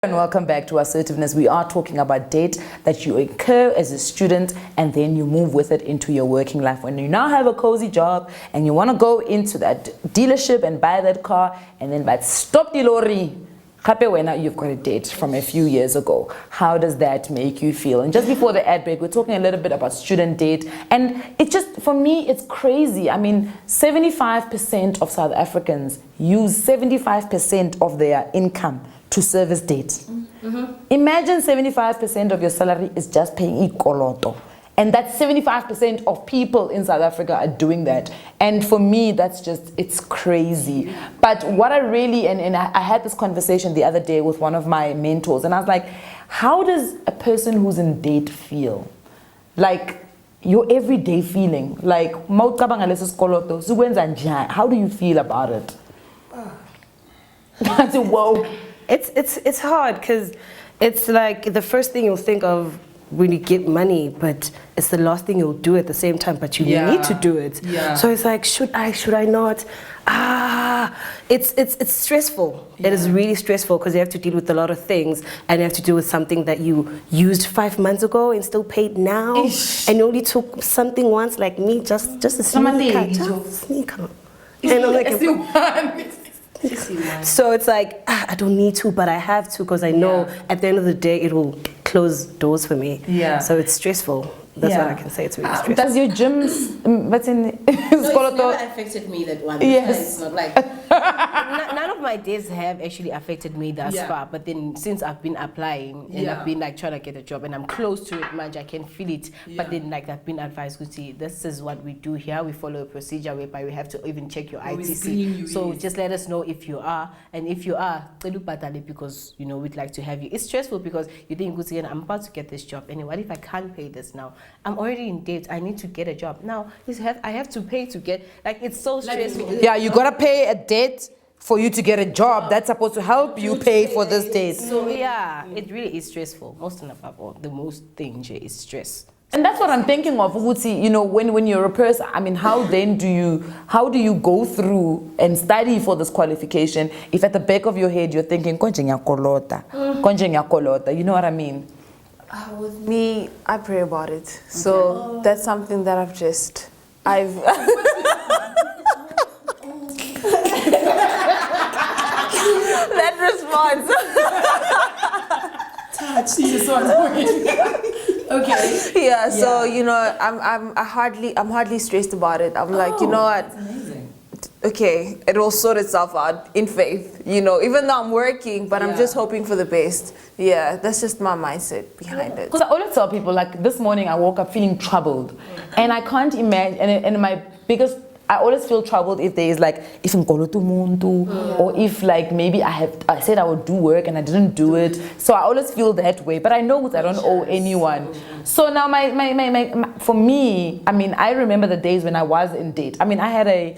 And welcome back to Assertiveness. We are talking about debt that you incur as a student and then you move with it into your working life. When you now have a cozy job and you want to go into that dealership and buy that car and then but stop the lorry. You've got a debt from a few years ago. How does that make you feel? And just before the ad break, we're talking a little bit about student debt. And it just, for me, it's crazy. I mean, 75% of South Africans use 75% of their income to service debt. Mm-hmm. Imagine 75% of your salary is just paying ikoloto. And that's 75% of people in South Africa are doing that. And for me, that's just, it's crazy. But what I really, and I had this conversation the other day with one of my mentors, and I was like, how does a person who's in debt feel? Like, your everyday feeling. Like, how do you feel about it? I said, whoa. It's hard because it's like the first thing you'll think of when you get money, but it's the last thing you'll do at the same time, but you need to do it. Yeah. So it's like, should I not? It's stressful. Yeah. It is really stressful because you have to deal with a lot of things and you have to deal with something that you used 5 months ago and still paid now. Ish. And you only took something once, like me, just a sneaker. And I'm like, so it's like, I don't need to, but I have to because I know at the end of the day it will close doors for me. Yeah. So it's stressful. That's what I can say. It's really stressful. Does your gym, what's in it's never affected me that one. Yes. It's not like none of my days have actually affected me thus far. But then since I've been applying and I've been like trying to get a job and I'm close to it, man, I can feel it. But then like I've been advised, see, this is what we do here. We follow a procedure whereby we have to even check your ITC. So just let us know if you are, and if you are, because you know we'd like to have you. It's stressful because you think, I'm about to get this job, and what if I can't pay this now? I'm already in debt. I need to get a job now. I have to pay to get, like, it's so stressful. Yeah, you gotta pay a debt for you to get a job. That's supposed to help you pay for this debt. So yeah, it really is stressful. Most of the most thing is stress. And that's what I'm thinking of, Uguti, you know, when you're a person, I mean, how do you go through and study for this qualification if at the back of your head you're thinking, you know what I mean? With me, I pray about it. So that's something that I've that response. touch you so okay. Yeah, so you know, I'm hardly stressed about it. I'm like, you know what? Okay, it will sort itself out in faith, you know, even though I'm working, but I'm just hoping for the best. Yeah, that's just my mindset behind it. Because I always tell people, like, this morning I woke up feeling troubled, and I can't imagine, and my biggest, I always feel troubled if there is like, if ngolo to muntu, or if like maybe I said I would do work and I didn't do it. So I always feel that way, but I know I don't owe anyone. So now for me, I mean, I remember the days when I was in debt. I mean, I had a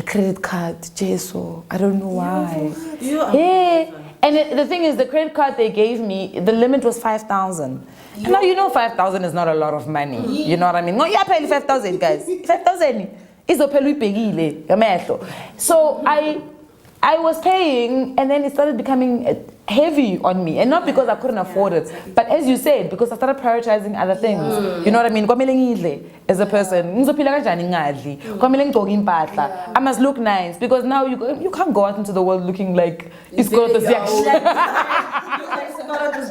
credit card, Jeso. I don't know why. Yeah. And the thing is, the credit card they gave me, the limit was 5,000. And now you know 5,000 is not a lot of money. You know what I mean? No, you're paying 5,000, guys. 5,000. So I was paying, and then it started becoming heavy on me, and not because I couldn't afford it, but as you said, because I started prioritizing other things. You know what I mean? As a person, I must look nice, because now you can't go out into the world looking like it's got the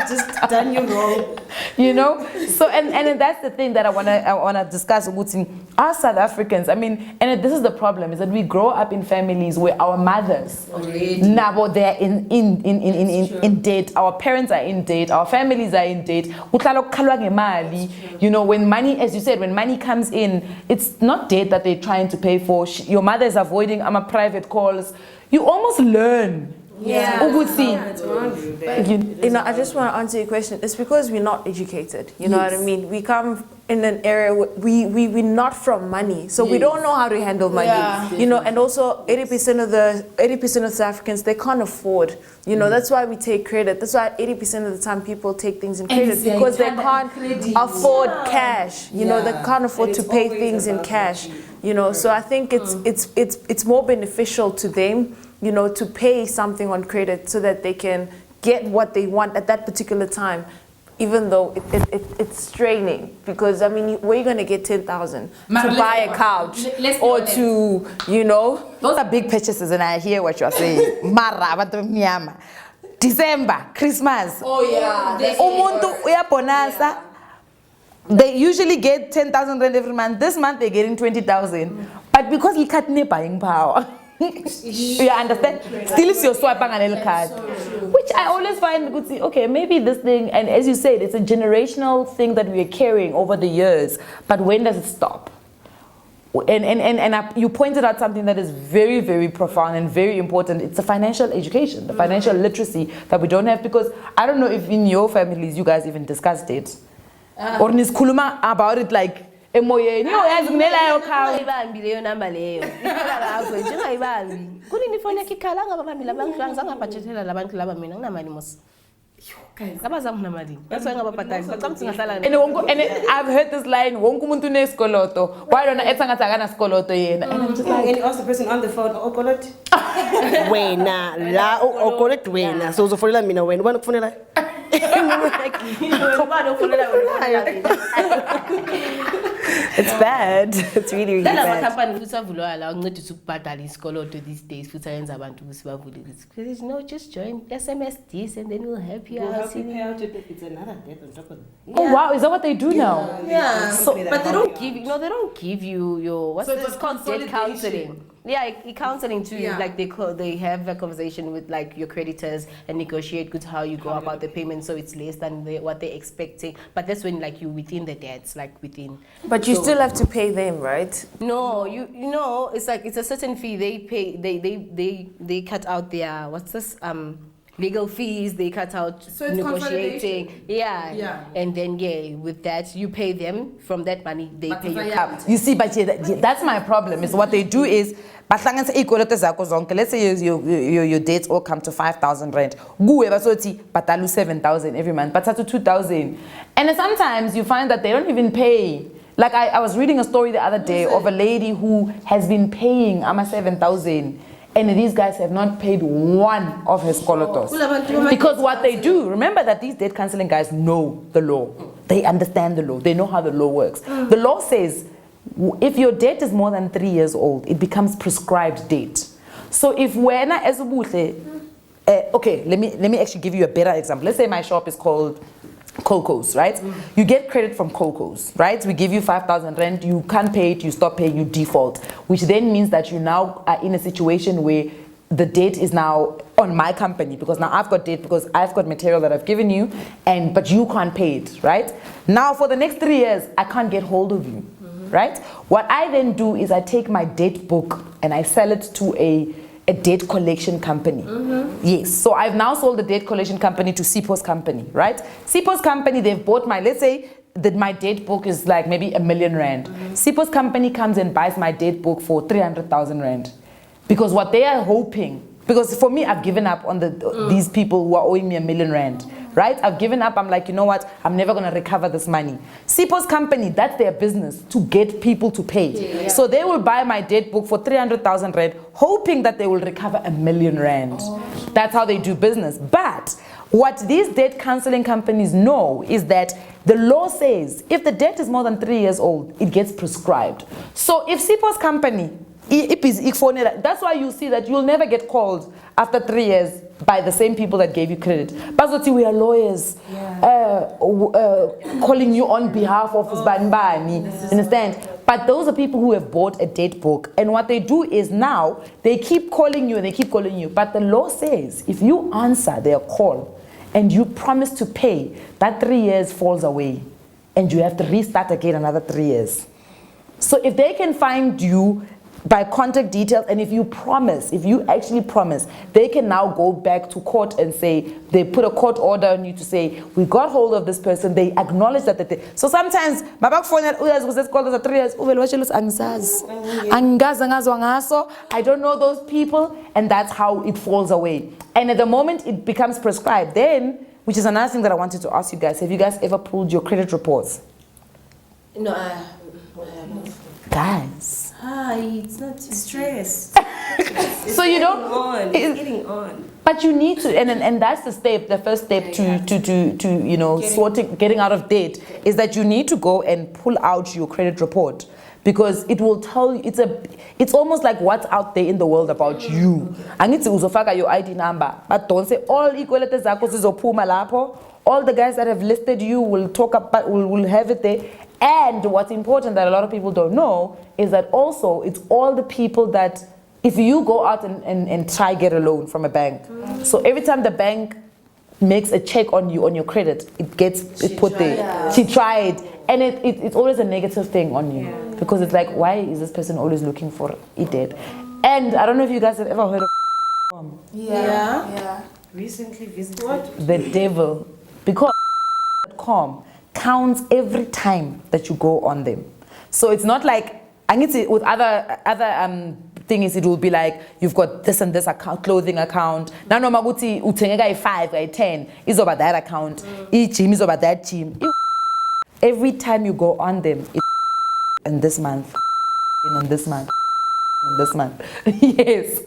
just done you wrong. You know, so and that's the thing that I wanna discuss with our South Africans. I mean, and this is the problem, is that we grow up in families where our mothers now they're in debt, our parents are in debt, our families are in debt. You know, when money, as you said, when money comes in, it's not debt that they're trying to pay for. Your mother is avoiding private calls. You almost learn. Yeah. You know, I just want to answer your question. It's because we're not educated. You know what I mean? We come in an area where we're not from money, so we don't know how to handle money. Yeah. You know, and also 80% of South Africans, they can't afford. You know, that's why we take credit. That's why 80% of the time people take things in credit, because they can't afford cash. You know, they can't afford to pay things in cash. You know, so I think it's more beneficial to them, you know, to pay something on credit so that they can get what they want at that particular time, even though it's straining. Because, I mean, where are you going to get 10,000 to buy a couch or to, you know? Those are big purchases, and I hear what you're saying. Mara, December, Christmas. Oh, yeah. Umuntu uyabonasa. They usually get 10,000 rand every month. This month they're getting 20,000. But because you can't need buying power. You understand? Still it's your swipe on card. Which I always find good. Okay, maybe this thing, and as you said, it's a generational thing that we are carrying over the years. But when does it stop? And you pointed out something that is very, very profound and very important. It's the financial education, the financial literacy that we don't have, because I don't know if in your families you guys even discussed it. Or niskuluma about it like emoyeni uyazinela yo khawo ibambi leyo number leyo iphela lapho njengayibambi kunini phone yakhe ikhala ngabami labantu ngizange ngabhathethela labantu laba mina nginamali mos guys abazangi nginamali bese ngababhatali bacamthi ngahlala and I've heard this line wonke umuntu unesikoloto why don't ethi ngathi akana sikoloto yena and I'm just like, and ask the person on the phone okoloto wena la okoloto wena so uzofonela mina wena ubani ukufonela it's bad. It's really, really bad. These days, no, just join SMS this and then we'll help you out. It's another debt on top of it. Oh wow, is that what they do now? Yeah. So, but they don't give you. No, they don't give you your what's this called? Debt counseling. Yeah, counseling too. Yeah. Like they have a conversation with like your creditors and negotiate good how you go about the payment, so it's less than what they're expecting. But that's when like you within the debts, like within. But you still have to pay them, right? No, you know it's like it's a certain fee they pay. They cut out their what's this legal fees, they cut out negotiating. Yeah. And then with that you pay them from that money they pay you. You see, but that's my problem. Is what they do is let's say your dates all come to 5,000 rand. But I lose 7,000 every month. But that's 2,000. And sometimes you find that they don't even pay. Like I was reading a story the other day of a lady who has been paying 7,000. And these guys have not paid one of his kolotos. Because what they do, remember that these debt counseling guys know the law. They understand the law. They know how the law works. The law says if your debt is more than 3 years old, it becomes prescribed debt. So if wena as okay, let me actually give you a better example. Let's say my shop is called Coco's, right? You get credit from Coco's, right? We give you 5,000 rand, you can't pay it, you stop paying, you default, which then means that you now are in a situation where the debt is now on my company, because now I've got debt because I've got material that I've given you, but you can't pay it, right? Now for the next 3 years, I can't get hold of you, right? What I then do is I take my debt book and I sell it to a debt collection company. Yes, so I've now sold the debt collection company to Sipo's company, right? Sipo's company, they've bought let's say that my debt book is like maybe 1 million rand. Sipo's company comes and buys my debt book for 300,000 rand. Because what they are hoping, because for me, I've given up on these people who are owing me 1 million rand, right? I've given up. I'm like, you know what? I'm never going to recover this money. Sipo's company, that's their business, to get people to pay. Yeah. So they will buy my debt book for 300,000 rand, hoping that they will recover 1 million rand. That's how they do business. But what these debt counseling companies know is that the law says if the debt is more than 3 years old, it gets prescribed. So if Sipo's company, that's why you see that you'll never get called after 3 years by the same people that gave you credit. But we are lawyers calling you on behalf of Banbani. Understand? But those are people who have bought a debt book. And what they do is now they keep calling you and they keep calling you. But the law says if you answer their call and you promise to pay, that 3 years falls away. And you have to restart again another 3 years. So if they can find you by contact details, and if you actually promise, they can now go back to court and say, they put a court order on you to say, we got hold of this person, they acknowledge that so sometimes, I don't know those people, and that's how it falls away. And at the moment it becomes prescribed, then, which is another thing that I wanted to ask you guys, have you guys ever pulled your credit reports? No, guys. It's not stress. So you don't. It's getting on. But you need to, and that's the first step to getting out of debt is that you need to go and pull out your credit report, because it will tell you, it's almost like what's out there in the world about you. I need to uzofaka your ID number, but don't say all equality zakho zizophuma lapho. All the guys that have listed you will talk about, will have it there. And what's important that a lot of people don't know is that also it's all the people that, if you go out and try get a loan from a bank, so every time the bank makes a check on you on your credit, it gets put there. Yeah. She tried, and it's always a negative thing on you, because it's like, why is this person always looking for it dead? And I don't know if you guys have ever heard of Recently visited the devil, because .com counts every time that you go on them. So it's not like, I need to, with other things, it will be like, you've got this and this account, clothing account. Now no maguti utengeka 5, 10 is over that account. Each gym is over that gym. Every time you go on them, and this month, and this month, and this month. Yes.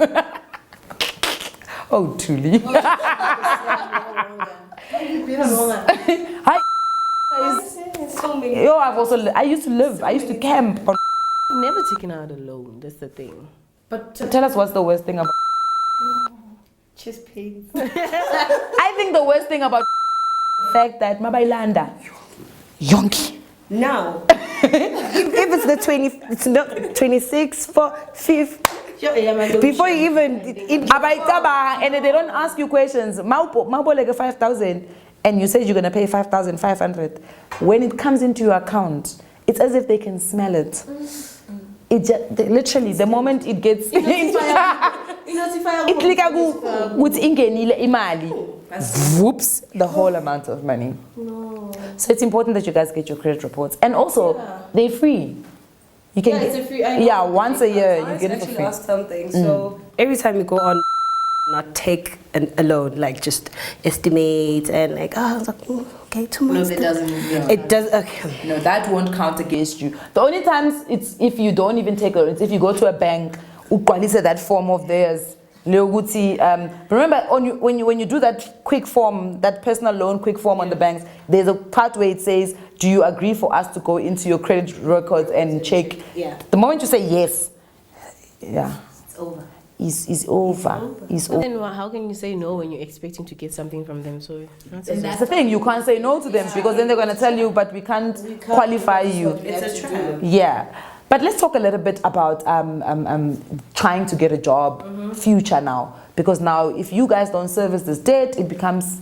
Oh, truly. Hi. Yo, I used to camp on. I've never taken out a loan, that's the thing. But Tell us what's the worst thing about chest pains. I think the worst thing about the fact that Mabailanda Yonki. Now, if it's the 20, it's not 26, 4, 5. Before you even And they don't ask you questions. Maubo like 5,000, and you said you're gonna pay 5,500. When it comes into your account, it's as if they can smell it. It just, literally, the moment it gets whoops, the whole amount of money. No. So it's important that you guys get your credit reports, and also they're free. You can it's a free. I know. once a year you get it for actually free. ask something. So every time you go on, not take a loan, like just estimate and like, I was like, okay, 2 months. No, it doesn't. It does. Okay. No, that won't count against you. The only times it's if you don't even take a loan, it's if you go to a bank, uqalise that form of theirs. Remember when you do that quick form, that personal loan quick form on the banks, there's a part where it says, do you agree for us to go into your credit records and check? Yeah. The moment you say yes, It's over. Is over. Is over. Then how can you say no when you're expecting to get something from them? So That's the thing, you can't say no to them, because then they're going to tell you, but we can't qualify you. It's a trap. Yeah. But let's talk a little bit about trying to get a job future now. Because now, if you guys don't service this debt, it becomes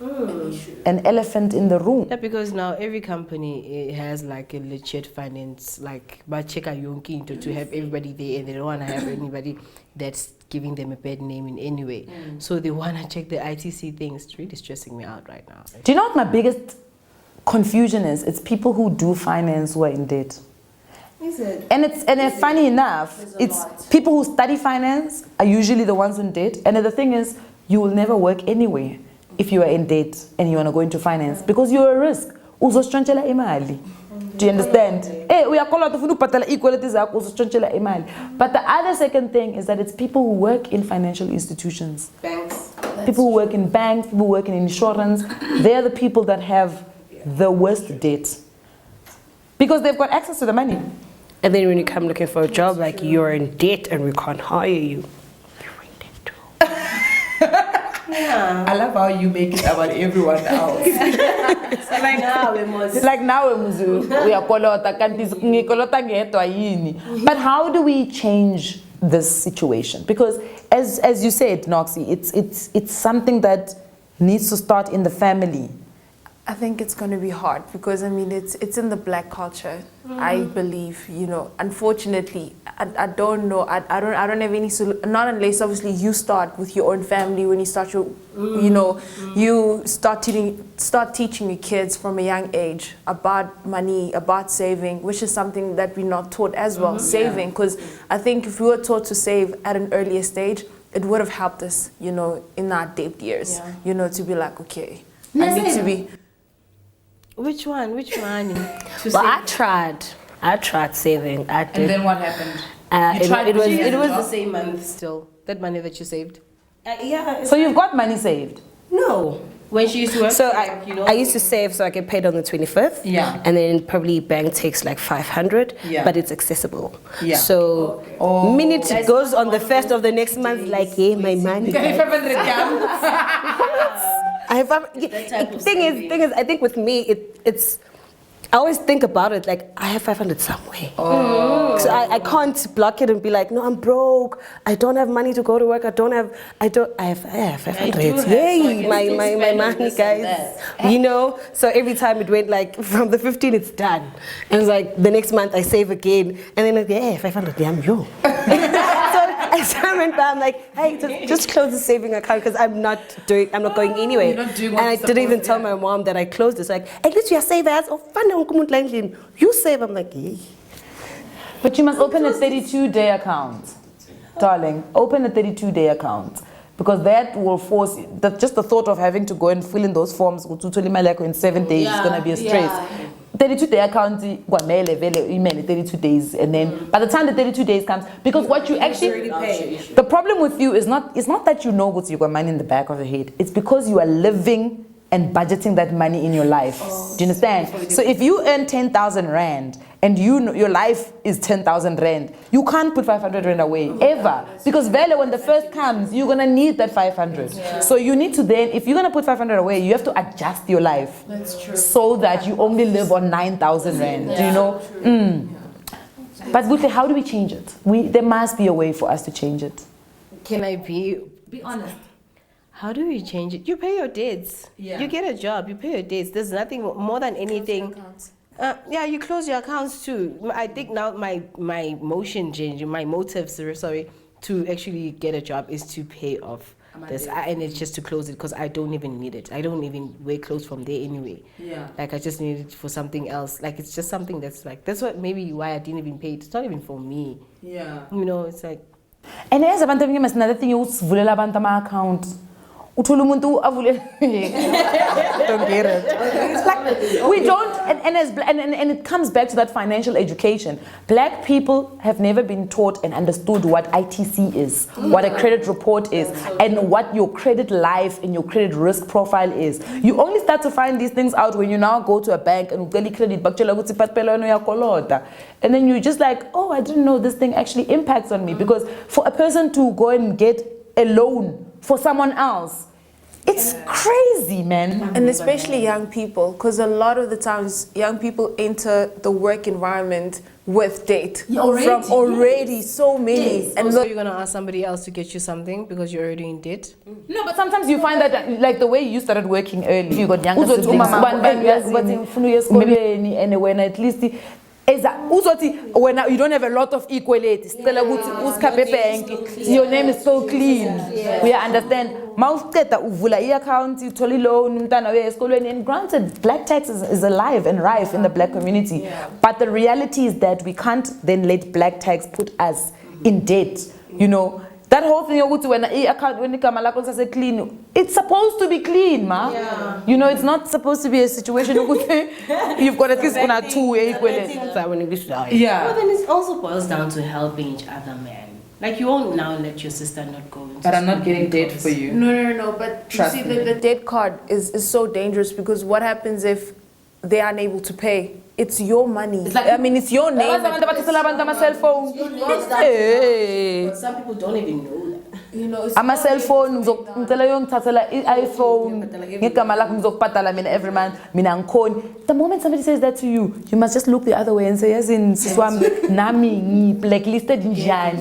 an elephant in the room. yeah, because now every company has like a legit finance, like but check out yonki to have everybody there, and they don't want to have anybody that's giving them a bad name in any way. So they want to check the ITC things. It's really stressing me out right now. Do you know what my biggest confusion is? It's people who do finance who are in debt. Is it? And funny enough, it's people who study finance are usually the ones in debt. And the thing is, you will never work anywhere if you are in debt and you want to go into finance, because you're a risk. Uzostranchela imali. Do you understand? We are called to patala equality zakho uzostranchela imali. But the other second thing is that it's people who work in financial institutions. Banks. People who work in banks, people who work in insurance, they're the people that have the worst debt, because they've got access to the money. And then when you come looking for a job, like you're in debt and we can't hire you. You're in debt too. Yeah. I love how you make it about everyone else. Like now we must. Like now we are kolota kanti ngikolota ngedwa yini. But how do we change this situation? Because as you said, Noxie, it's something that needs to start in the family. I think it's going to be hard, because I mean it's in the black culture. I believe, unfortunately, I don't know. I don't have any solution. Not unless obviously you start with your own family. When you start your, you start teaching your kids from a young age about money, about saving, which is something that we're not taught as well. Saving, because I think if we were taught to save at an earlier stage, it would have helped us, in our debt years. To be like, okay, I need to be. Which one? Well, I tried saving. I did. And then what happened? It was the same month still. That money that you saved. Yeah. So you've got money saved? No. When she used to work, So like, you know, I used to save so I get paid on the 25th. Yeah. And then probably bank takes like 500, Yeah. but it's accessible. Yeah. So minute it goes on the 1st of the next month, like, yeah, my money. I have, thing is, I think with me, it's, I always think about it like I have 500 somewhere. So I can't block it and be like, no, I'm broke. I don't have money to go to work. I have 500. Yay, my money, guys. You know, so every time it went like from the 15th, it's done. And it's like the next month I save again. And then like, yeah, 500, yeah, I'm you. So as I went by, I'm like, hey, just close the saving account because I'm not going anywhere. And I didn't even tell my mom that I closed it. So like, at least you are saved as, you save. I'm like, yeah. But you must open a 32-day account, darling. Open a 32-day account. Because that will force, just the thought of having to go and fill in those forms in 7 days is going to be a stress. 32-day account, 32 days, and then by the time the 32 days comes, because what you actually, the problem with you is not that you know what you got money in the back of your head. It's because you are living and budgeting that money in your life. Do you understand? So if you earn 10,000 rand and you know your life is 10,000 rand, you can't put 500 rand away ever, because Vele, when the first comes, you're gonna need that 500. So you need to then, if you're gonna put 500 away, you have to adjust your life. That's true. So that you only live on 9,000 rand. Do you know? But Butle, how do we change it? There must be a way for us to change it. Can I be honest? How do you change it? You pay your debts. Yeah. You get a job. You pay your debts. There's nothing more than anything. Yeah, you close your accounts too. I think now my motion changing, my motives, to actually get a job is to pay off this, and it's just to close it because I don't even need it. I don't even wear clothes from there anyway. Yeah. Like I just need it for something else. Like it's just something that's what maybe why I didn't even pay it. It's not even for me. Yeah. You know, it's like. And there's another thing you vulela abantu ama-account. Don't get it. Like, we don't, and it comes back to that financial education. Black people have never been taught and understood what ITC is, what a credit report is, and what your credit life and your credit risk profile is. You only start to find these things out when you now go to a bank and credit, and then you're just like, oh, I didn't know this thing actually impacts on me. Because for a person to go and get a loan for someone else, it's crazy, man. And especially young people, because a lot of the times young people enter the work environment with debt. Already so many. Yes. And so you're gonna ask somebody else to get you something because you're already in debt? No, but sometimes you find that, like the way you started working early, you got younger siblings, and when at least when you don't have a lot of equality, your name is so clean. We understand. And granted, black tax is alive and rife in the black community. But the reality is that we can't then let black tax put us in debt. You know, that whole thing when the clean, it's supposed to be clean, ma. Yeah. You know, it's not supposed to be a situation you've got at least two equality. Yeah. But then it also boils down to helping each other, man. Like you won't now let your sister not go into But I'm not getting debt for you. No. But trust you see, the debt card is so dangerous, because what happens if they are unable to pay? It's your money. It's like, I mean, it's your name. Cell phone. But some people don't even know that. You know, I'm a cell phone, iPhone, every month. The moment somebody says that to you, you must just look the other way and say, yes, in Nami, blacklisted. Yeah.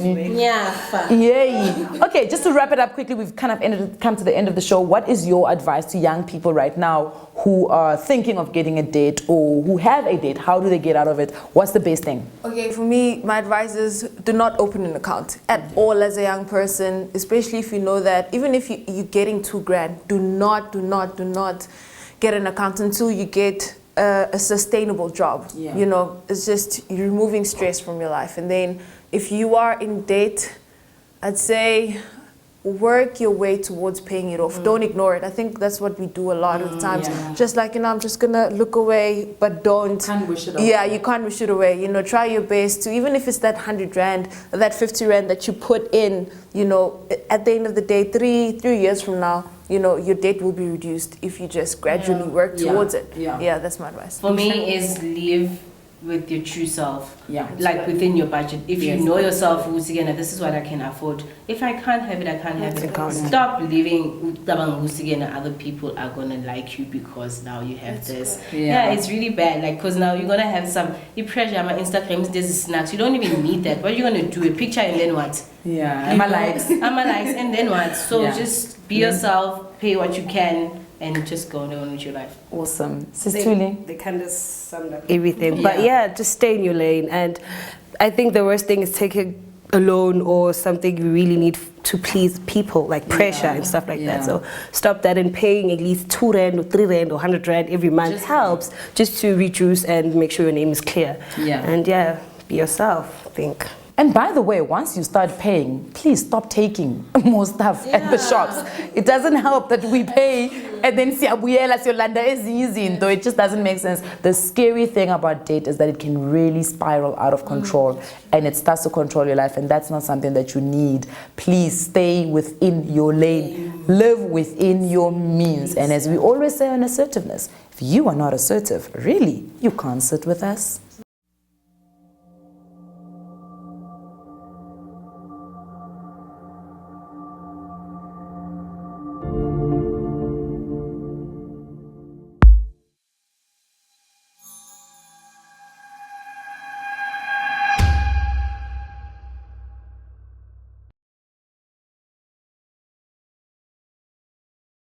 Okay, just to wrap it up quickly, we've kind of come to the end of the show. What is your advice to young people right now who are thinking of getting a date or who have a date? How do they get out of it? What's the best thing? Okay, for me, my advice is do not open an account at all as a young person, especially if you know that even if you're getting $2,000, do not get an account until you get a sustainable job. Yeah. You know, it's just you're removing stress from your life. And then if you are in debt, I'd say work your way towards paying it off. Don't ignore it. I think that's what we do a lot of times. Just like, I'm just gonna look away, but don't. Can't wish it away. Yeah, you can't wish it away. Try your best to, even if it's that 100 rand, that 50 rand that you put in, at the end of the day, three years from now, your debt will be reduced if you just gradually work towards it. Yeah, that's my advice. For me, is live with your true self. Yeah. Like within your budget. If you know yourself, this is what I can afford. If I can't have it, I can't have it. Stop living other people are gonna like you because now you have this. Yeah, it's really bad. Like, cause now you're gonna have some pressure. My Instagram, there's snacks. You don't even need that. What are you gonna do? A picture and then what? Yeah. Am I likes? And then what? So just be yourself, pay what you can, and just go on with your life. Awesome. Sistuli? They kind of summed up everything. But just stay in your lane. And I think the worst thing is taking a loan or something you really need to please people, like pressure and stuff like that. So stop that, and paying at least 2 rand or 3 rand or 100 rand every month helps just to reduce and make sure your name is clear. Yeah. And be yourself, I think. And by the way, once you start paying, please stop taking more stuff at the shops. It doesn't help that we pay and then though it just doesn't make sense. The scary thing about debt is that it can really spiral out of control and it starts to control your life, and that's not something that you need. Please stay within your lane. Live within your means. And as we always say on assertiveness, if you are not assertive, really, you can't sit with us.